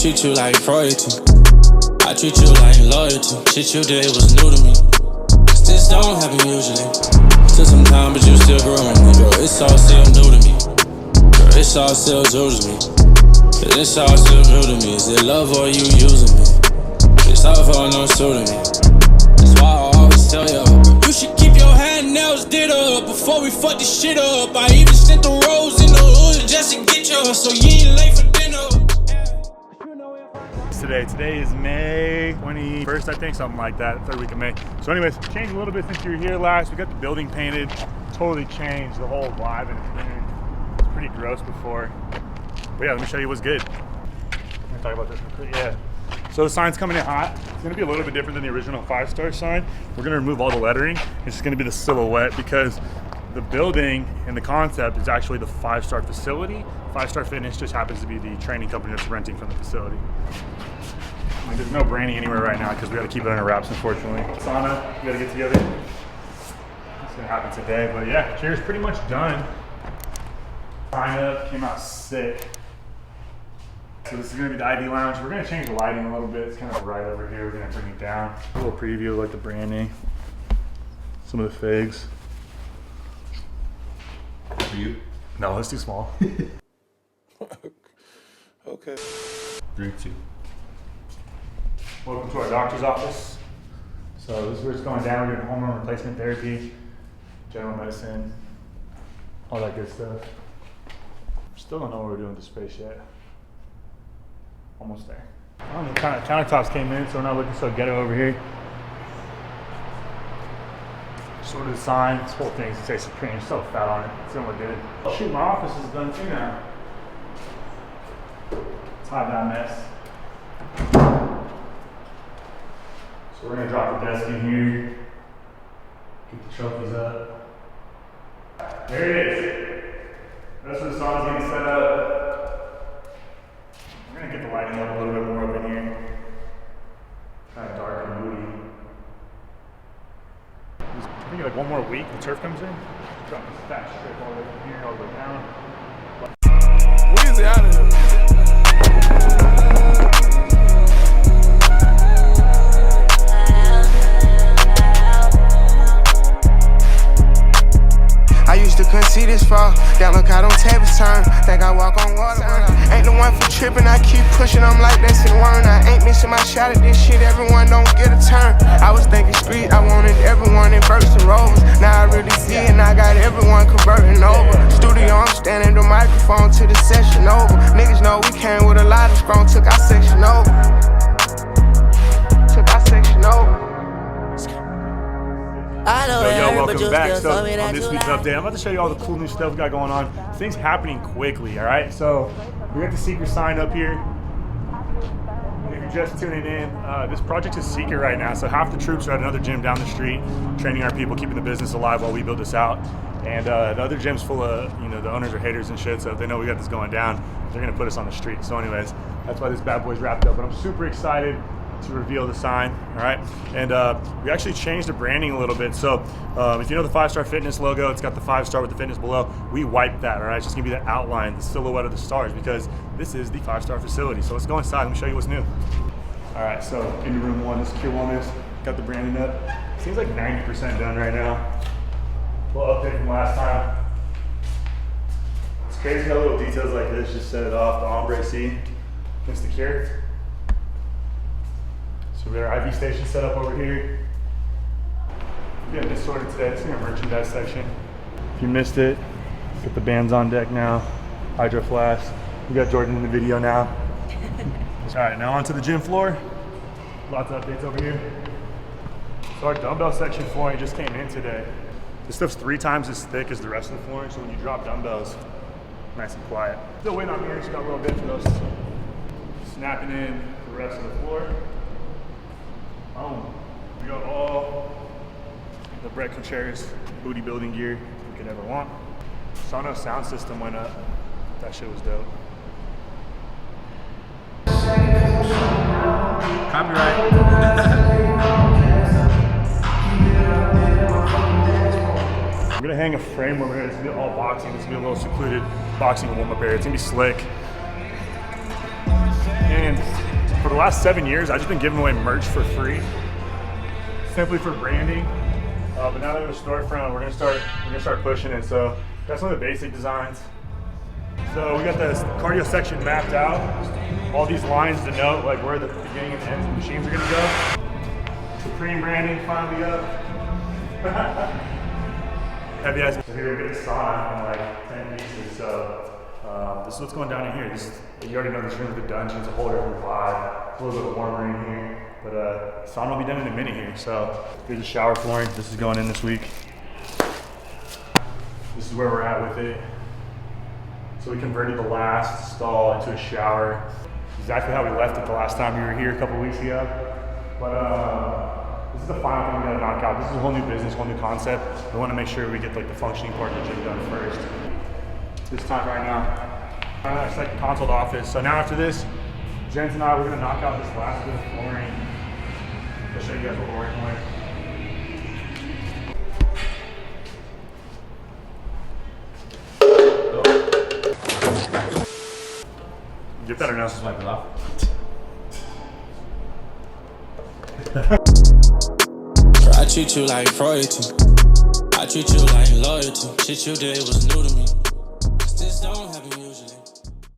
treat you like royalty. I treat you like loyalty. Shit you did was new to me. This don't happen usually. Took some time, but you still growing me, bro. It's all still new to me. Bro, it's all still new to me. It's all still new to me. Is it love or you using me? It's all for no suit to me. That's why I always tell you, you should keep your hand nails did up before we fuck this shit up. I even sent the rose in the hood just to get yours, so you ain't late for dinner. Today is May 21st, I think, something like that, third week of May. So anyways, changed a little bit since you were here last. We got the building painted, totally changed the whole vibe and experience. It's pretty gross before. But yeah, let me show you what's good. I'm gonna talk about this real quick. Yeah. So the sign's coming in hot. It's gonna be a little bit different than the original 5-star sign. We're gonna remove all the lettering. It's just gonna be the silhouette because the building and the concept is actually the 5-star facility. 5-Star Fitness just happens to be the training company that's renting from the facility. Like, there's no branding anywhere right now because we gotta keep it under wraps, unfortunately. Sauna, we gotta get together. It's gonna happen today, but yeah, chair's pretty much done. Sign up, came out sick. So this is gonna be the ID lounge. We're gonna change the lighting a little bit. It's kind of bright over here. We're gonna bring it down. A little preview of like the branding, some of the figs. For you? No, it's too small. Okay. 3, 2. Welcome to our doctor's office. So this is where it's going down. We're doing hormone replacement therapy, general medicine, all that good stuff. Still don't know what we're doing with the space yet. Almost there. I don't know, countertops came in, so we're not looking so ghetto over here. Sort of the sign. This whole thing says Supreme. It's so fat on it. It's gonna look good. Shoot, my office is done too now. Let's hide that mess. So we're gonna drop the desk in here. Get the trophies up. There it is. That's where the saun's getting set up. We're gonna get the lighting up a little bit more up in here. Kind of dark and moody. I think like one more week, the turf comes in. Drop this fat strip all the way from here, all the way down. What is it out of here? I used to couldn't see this far. Down look out on Tavis turn. Think I walk on water. Ain't the one for tripping. I keep pushing. I'm like that's in one. I ain't missing my shot at this shit. Everyone don't get a turn. I was thinking street. I wanted everyone in verse and rovers. Now I really see it. And I got everyone converting over. Studio, I'm standing the microphone to the session over. Niggas know we came with a lot of strong. Took our section over. Took our section over. Yo, welcome back. So on this week's update, I'm about to show you all the cool new stuff we got going on. Things happening quickly, all right? So we got the Seeker sign up here. If you're just tuning in, this project is Seeker right now. So half the troops are at another gym down the street, training our people, keeping the business alive while we build this out. And the other gym's full of, the owners are haters and shit. So if they know we got this going down, they're gonna put us on the street. So anyways, that's why this bad boy's wrapped up. But I'm super excited to reveal the sign, all right? And we actually changed the branding a little bit. So if you know the 5-Star Fitness logo, it's got the 5-star with the fitness below. We wiped that, all right? It's just gonna be the outline, the silhouette of the stars, because this is the 5-Star facility. So let's go inside, let me show you what's new. All right, so into room 1, this is Cure Wellness. Got the branding up. Seems like 90% done right now. A little update from last time. It's crazy how little details like this just set it off. The ombre C against the Cure. So we got our IV station set up over here. We're getting this sorted today. It's in our merchandise section. If you missed it, get the bands on deck now. Hydro Flask. We got Jordan in the video now. All right, now onto the gym floor. Lots of updates over here. So our dumbbell section flooring just came in today. This stuff's 3 times as thick as the rest of the flooring, so when you drop dumbbells, nice and quiet. Still waiting on mirrors, got a little bit for those. Snapping in the rest of the floor. We got all the Brett Contreras booty building gear you could ever want. Sonos sound system went up. That shit was dope. Copyright. I'm gonna hang a frame over here. It's gonna be all boxing. It's gonna be a little secluded boxing warm-up area. It's gonna be slick. And for the last 7 years, I've just been giving away merch for free, simply for branding. But now that we have a storefront, we're gonna start pushing it. So that's one of the basic designs. So we got the cardio section mapped out. All these lines denote like where the beginning and the ends of the machines are gonna go. Supreme branding finally up. Heavy ass. So here we get the sauna in like 10 pieces. So this is what's going down in here. You already know this room's the dungeon. It's a whole different vibe. It's a little bit warmer in here. But sauna will be done in a minute here. So here's the shower flooring. This is going in this week. This is where we're at with it. So we converted the last stall into a shower. Exactly how we left it the last time we were here a couple weeks ago. But this is the final thing we gotta knock out. This is a whole new business, whole new concept. We wanna make sure we get like the functioning part of the gym done first. This time right now. It's like a console office. So now after this, Jens and I, we're gonna knock out this last bit of flooring. I'll show you guys what we're working with. Get better now. Wipe it off. I treat you like royalty. I treat you like loyalty. Shit you did was new to me. This don't happen.